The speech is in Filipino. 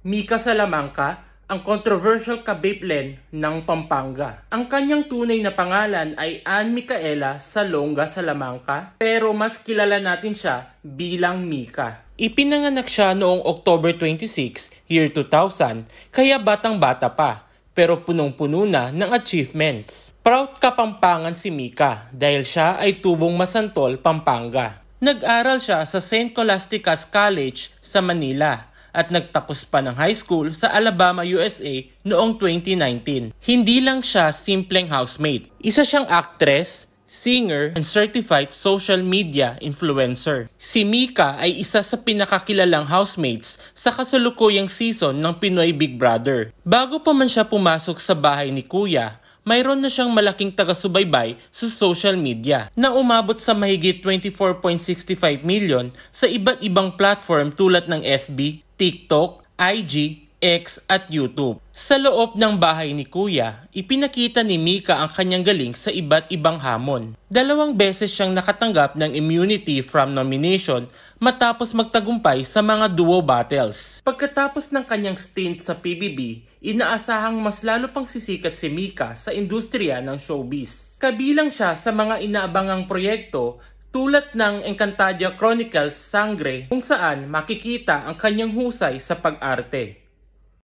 Mika Salamanca, ang controversial kabiplen ng Pampanga. Ang kanyang tunay na pangalan ay Ann Micaela Salonga Salamanca, pero mas kilala natin siya bilang Mika. Ipinanganak siya noong October 26, year 2000, kaya batang-bata pa, pero punong-puno na ng achievements. Proud Kapampangan si Mika dahil siya ay tubong Masantol, Pampanga. Nag-aral siya sa St. Scholastica's College sa Manila at nagtapos pa ng high school sa Alabama, USA noong 2019. Hindi lang siya simpleng housemate. Isa siyang actress, singer, and certified social media influencer. Si Mika ay isa sa pinakakilalang housemates sa kasalukuyang season ng Pinoy Big Brother. Bago pa man siya pumasok sa bahay ni Kuya, mayroon na siyang malaking taga-subaybay sa social media na umabot sa mahigit 24.65 million sa iba't ibang platform tulad ng FB, TikTok, IG, X at YouTube. Sa loob ng bahay ni Kuya, ipinakita ni Mika ang kanyang galing sa iba't ibang hamon. 2 beses siyang nakatanggap ng immunity from nomination matapos magtagumpay sa mga duo battles. Pagkatapos ng kanyang stint sa PBB, inaasahang mas lalo pang sisikat si Mika sa industriya ng showbiz. Kabilang siya sa mga inaabangang proyekto tulad ng Encantadia Chronicles Sangre kung saan makikita ang kanyang husay sa pag-arte.